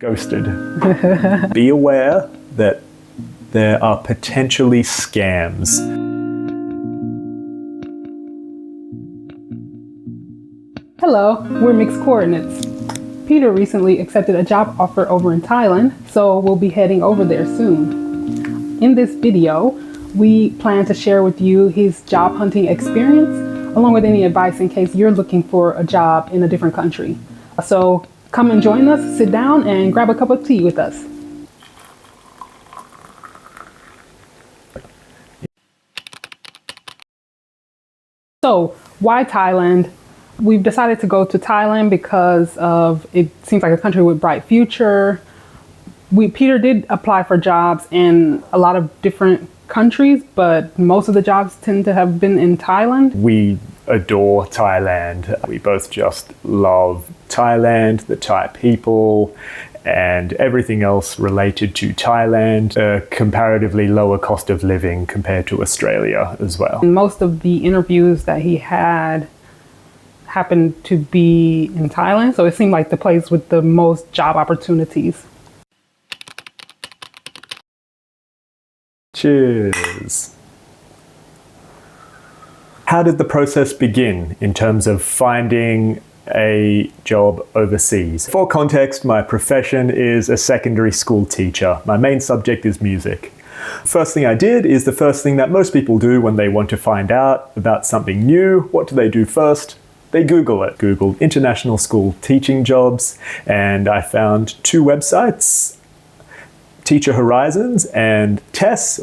Ghosted. Be aware that there are potentially scams. Hello, we're Mixed Coordinates. Peter recently accepted a job offer over in Thailand, so we'll be heading over there soon. In this video, we plan to share with you his job hunting experience, along with any advice in case you're looking for a job in a different country. So come and join us, sit down, and grab a cup of tea with us. So, why Thailand? We've decided to go to Thailand because it seems like a country with bright future. Peter did apply for jobs in a lot of different countries, but most of the jobs tend to have been in Thailand. We adore Thailand. We both just love Thailand, the Thai people, and everything else related to Thailand. A comparatively lower cost of living compared to Australia as well. Most of the interviews that he had happened to be in Thailand, so it seemed like the place with the most job opportunities. Cheers. How did the process begin in terms of finding a job overseas? For context, my profession is a secondary school teacher. My main subject is music. First thing I did is the first thing that most people do when they want to find out about something new. What do they do first? They Google it. Googled international school teaching jobs, and I found two websites, Teacher Horizons and TES.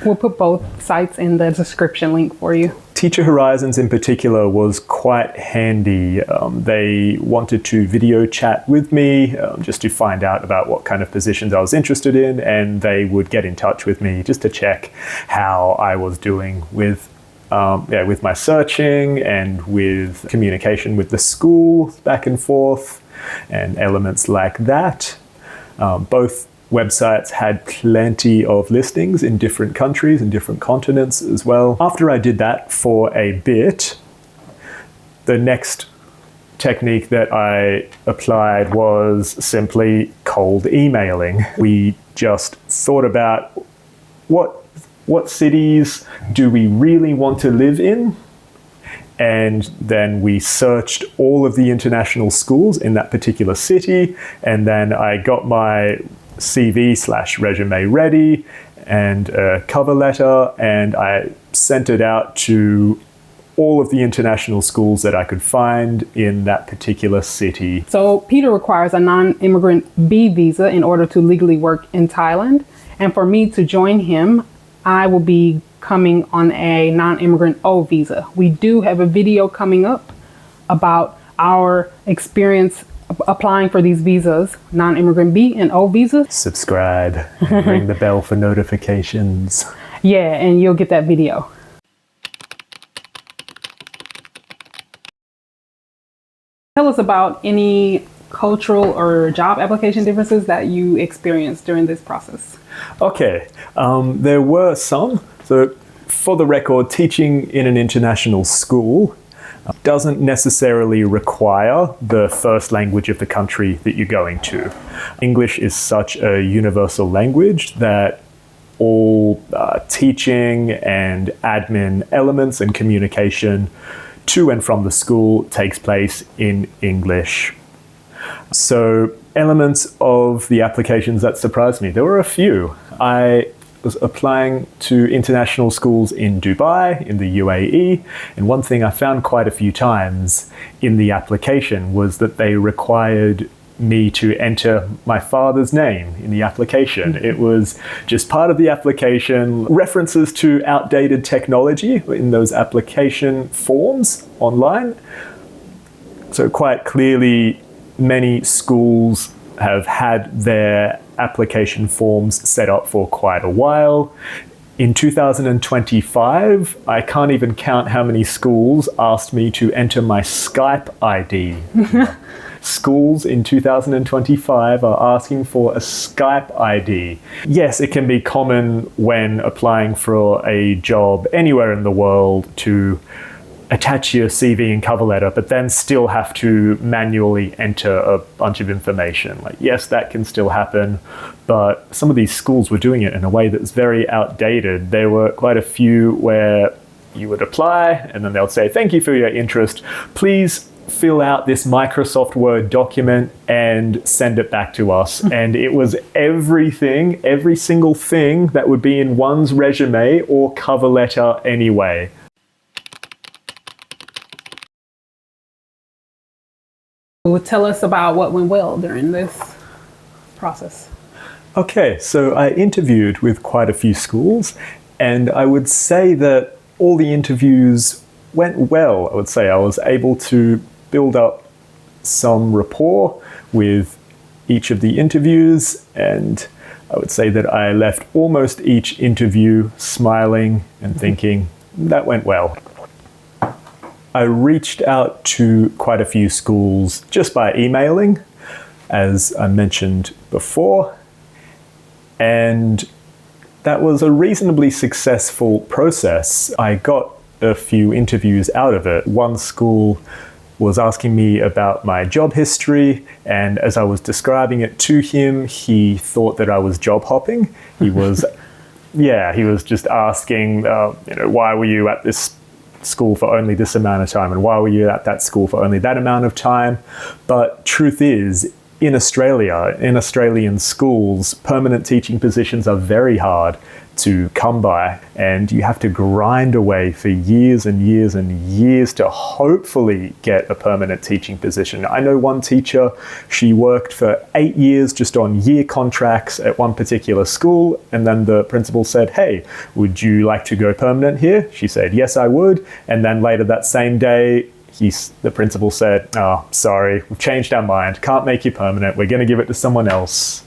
We'll put both sites in the description link for you. Teacher Horizons in particular was quite handy. They wanted to video chat with me just to find out about what kind of positions I was interested in, and they would get in touch with me just to check how I was doing with my searching and with communication with the school back and forth and elements like that. Both websites had plenty of listings in different countries and different continents as well. After I did that for a bit, the next technique that I applied was simply cold emailing. We just thought about what cities do we really want to live in? And then we searched all of the international schools in that particular city. And then I got my CV/resume ready and a cover letter, and I sent it out to all of the international schools that I could find in that particular city. So Peter requires a non-immigrant B visa in order to legally work in Thailand. And for me to join him, I will be coming on a non-immigrant O visa. We do have a video coming up about our experience applying for these visas, non-immigrant B and O visas. Subscribe and ring the bell for notifications. Yeah, and you'll get that video. Tell us about any cultural or job application differences that you experienced during this process. Okay, there were some. So for the record, teaching in an international school doesn't necessarily require the first language of the country that you're going to. English is such a universal language that all teaching and admin elements and communication to and from the school takes place in English. So elements of the applications that surprised me, there were a few. I was applying to international schools in Dubai, in the UAE, and one thing I found quite a few times in the application was that they required me to enter my father's name in the application. It was just part of the application, references to outdated technology in those application forms online. So quite clearly, many schools have had their application forms set up for quite a while. In 2025, I can't even count how many schools asked me to enter my Skype ID. Schools in 2025 are asking for a Skype ID. Yes, it can be common when applying for a job anywhere in the world to attach your CV and cover letter, but then still have to manually enter a bunch of information. Like, yes, that can still happen, but some of these schools were doing it in a way that was very outdated. There were quite a few where you would apply and then they'll say, thank you for your interest. Please fill out this Microsoft Word document and send it back to us. And it was everything, every single thing that would be in one's resume or cover letter anyway. Tell us about what went well during this process. Okay, so I interviewed with quite a few schools, and I would say that all the interviews went well. I would say I was able to build up some rapport with each of the interviews, and I would say that I left almost each interview smiling and thinking, that went well. I reached out to quite a few schools just by emailing, as I mentioned before, and that was a reasonably successful process. I got a few interviews out of it. One school was asking me about my job history, and as I was describing it to him, he thought that I was job hopping. He was, he was just asking, why were you at this school for only this amount of time, and why were you at that school for only that amount of time? But truth is, in Australia, in Australian schools, permanent teaching positions are very hard to come by, and you have to grind away for years and years and years to hopefully get a permanent teaching position. I know one teacher, she worked for 8 years just on year contracts at one particular school, and then the principal said, hey, would you like to go permanent here? She said, yes, I would. And then later that same day, the principal said, oh, sorry, we've changed our mind, can't make you permanent, we're going to give it to someone else.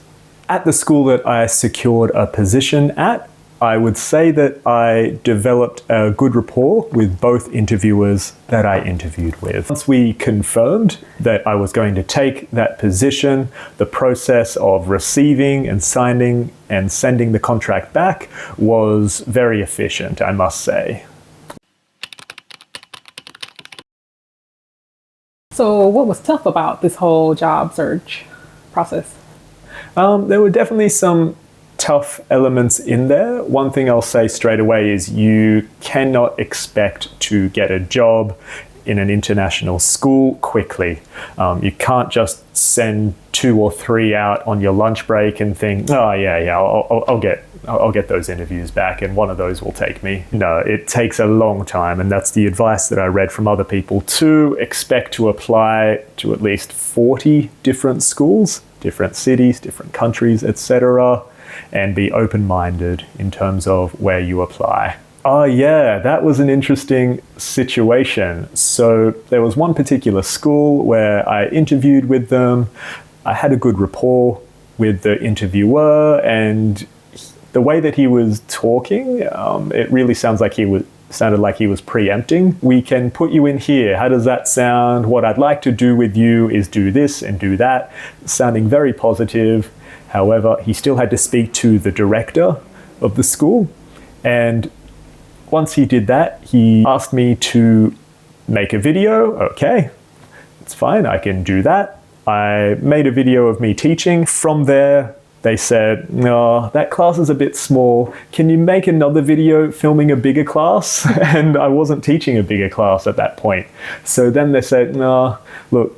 At the school that I secured a position at, I would say that I developed a good rapport with both interviewers that I interviewed with. Once we confirmed that I was going to take that position, the process of receiving and signing and sending the contract back was very efficient, I must say. So what was tough about this whole job search process? There were definitely some tough elements in there. One thing I'll say straight away is you cannot expect to get a job in an international school quickly. You can't just send 2 or 3 out on your lunch break and think, oh yeah, I'll get those interviews back and one of those will take me. No, it takes a long time, and that's the advice that I read from other people too. Expect to apply to at least 40 different schools, different cities, different countries, etc., and be open-minded in terms of where you apply. Oh yeah, that was an interesting situation. So there was one particular school where I interviewed with them. I had a good rapport with the interviewer, and the way that he was talking, it really sounded like he was preempting. We can put you in here. How does that sound? What I'd like to do with you is do this and do that. Sounding very positive. However, he still had to speak to the director of the school. And once he did that, he asked me to make a video. Okay, it's fine, I can do that. I made a video of me teaching. From there, they said, no, that class is a bit small. Can you make another video filming a bigger class? And I wasn't teaching a bigger class at that point. So then they said, no, look,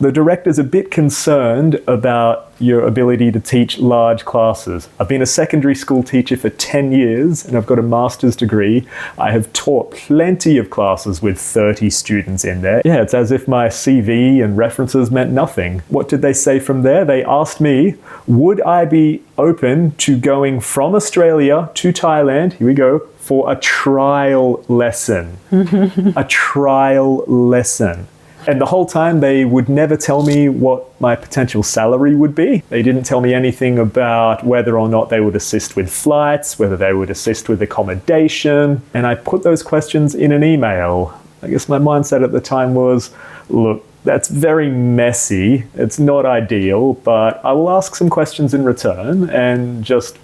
the director's a bit concerned about your ability to teach large classes. I've been a secondary school teacher for 10 years and I've got a master's degree. I have taught plenty of classes with 30 students in there. Yeah, it's as if my CV and references meant nothing. What did they say from there? They asked me, would I be open to going from Australia to Thailand, here we go, for a trial lesson. A trial lesson. And the whole time they would never tell me what my potential salary would be. They didn't tell me anything about whether or not they would assist with flights, whether they would assist with accommodation. And I put those questions in an email. I guess my mindset at the time was, look, that's very messy. It's not ideal, but I will ask some questions in return and just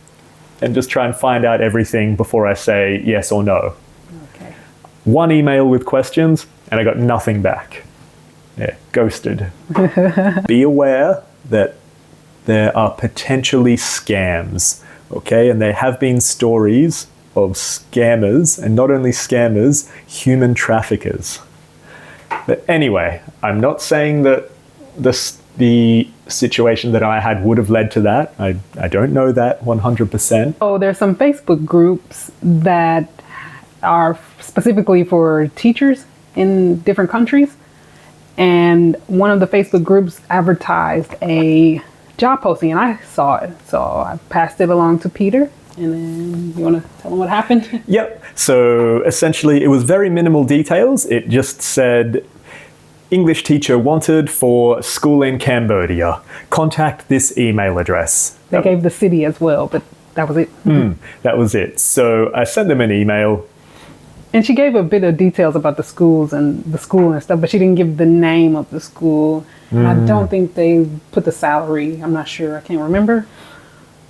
try and find out everything before I say yes or no. Okay. one email with questions, and I got nothing back. Yeah, ghosted. Be aware that there are potentially scams, okay? And there have been stories of scammers, and not only scammers, human traffickers. But anyway, I'm not saying that the situation that I had would have led to that. I don't know that 100%. So there's some Facebook groups that are specifically for teachers in different countries. And one of the Facebook groups advertised a job posting, and I saw it. So I passed it along to Peter. And then you want to tell them what happened? Yep. So essentially, it was very minimal details. It just said, English teacher wanted for school in Cambodia. Contact this email address. They gave the city as well, but that was it. That was it. So I sent them an email. And she gave a bit of details about the schools and stuff, but she didn't give the name of the school. And I don't think they put the salary. I'm not sure. I can't remember.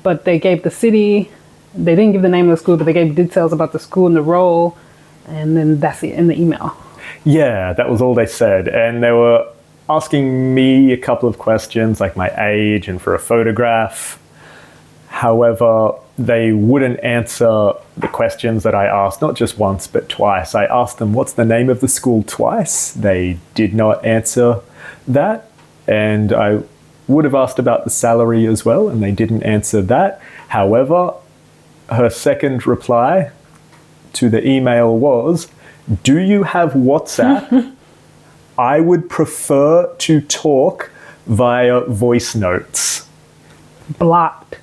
But they gave the city. They didn't give the name of the school, but they gave details about the school and the role. And then that's it in the email. Yeah, that was all they said. And they were asking me a couple of questions, like my age and for a photograph. However, they wouldn't answer the questions that I asked, not just once, but twice. I asked them, what's the name of the school, twice. They did not answer that. And I would have asked about the salary as well, and they didn't answer that. However, her second reply to the email was, do you have WhatsApp? I would prefer to talk via voice notes. Blocked.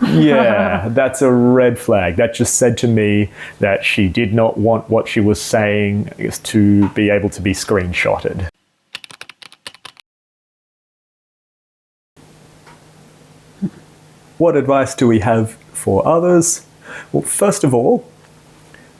Yeah, that's a red flag. That just said to me that she did not want what she was saying to be able to be screenshotted. What advice do we have for others? Well, first of all,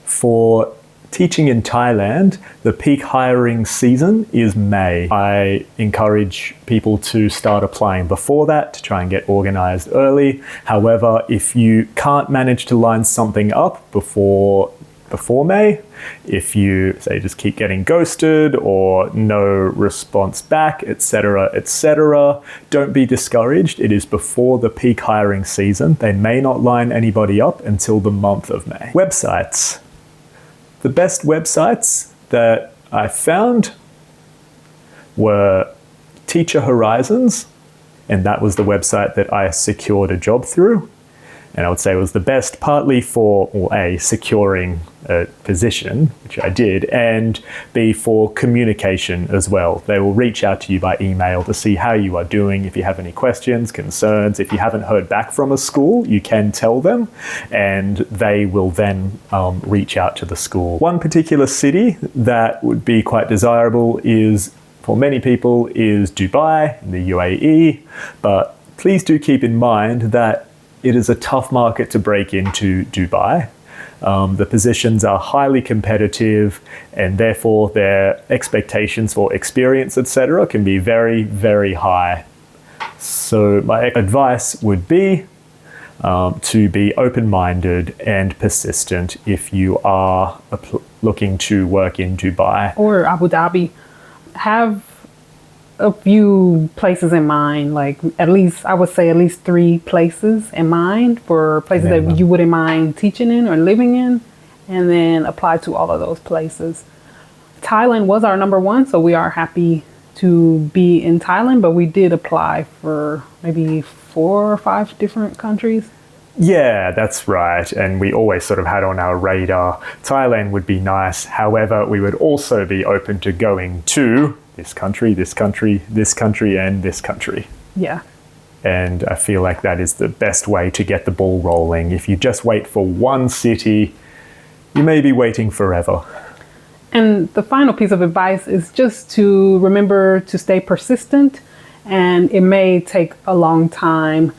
for teaching in Thailand, the peak hiring season is May. I encourage people to start applying before that to try and get organized early. However, if you can't manage to line something up before May, if you say just keep getting ghosted or no response back, etc., don't be discouraged. It is before the peak hiring season. They may not line anybody up until the month of May. Websites. The best websites that I found were Teacher Horizons, and that was the website that I secured a job through. And I would say it was the best partly for, well, A, securing a position, which I did, and B, for communication as well. They will reach out to you by email to see how you are doing. If you have any questions, concerns, if you haven't heard back from a school, you can tell them, and they will then reach out to the school. One particular city that would be quite desirable is, for many people, is Dubai in the UAE, but please do keep in mind that it is a tough market to break into Dubai. The positions are highly competitive, and therefore their expectations for experience, etc., can be very, very high. So my advice would be to be open-minded and persistent if you are looking to work in Dubai. Or Abu Dhabi. Have a few places in mind, like I would say at least 3 places in mind for places that you wouldn't mind teaching in or living in, and then apply to all of those places. Thailand was our number 1, so we are happy to be in Thailand, but we did apply for maybe 4 or 5 different countries. Yeah, that's right. And we always sort of had on our radar, Thailand would be nice. However, we would also be open to going to this country, this country, this country, and this country. Yeah. And I feel like that is the best way to get the ball rolling. If you just wait for one city, you may be waiting forever. And the final piece of advice is just to remember to stay persistent, and it may take a long time.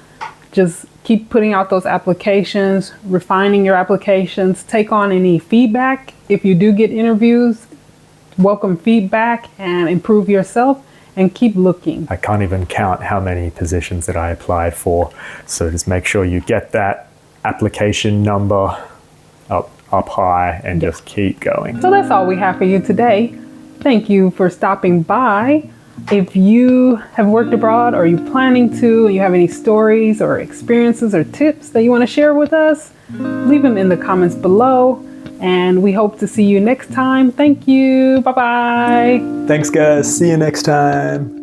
Just keep putting out those applications, refining your applications, take on any feedback. If you do get interviews, welcome feedback and improve yourself, and keep looking. I can't even count how many positions that I applied for. So just make sure you get that application number up high and just keep going. So that's all we have for you today. Thank you for stopping by. If you have worked abroad or you're planning to, and you have any stories or experiences or tips that you want to share with us, leave them in the comments below. And we hope to see you next time. Thank you. Bye-bye. Thanks, guys. See you next time.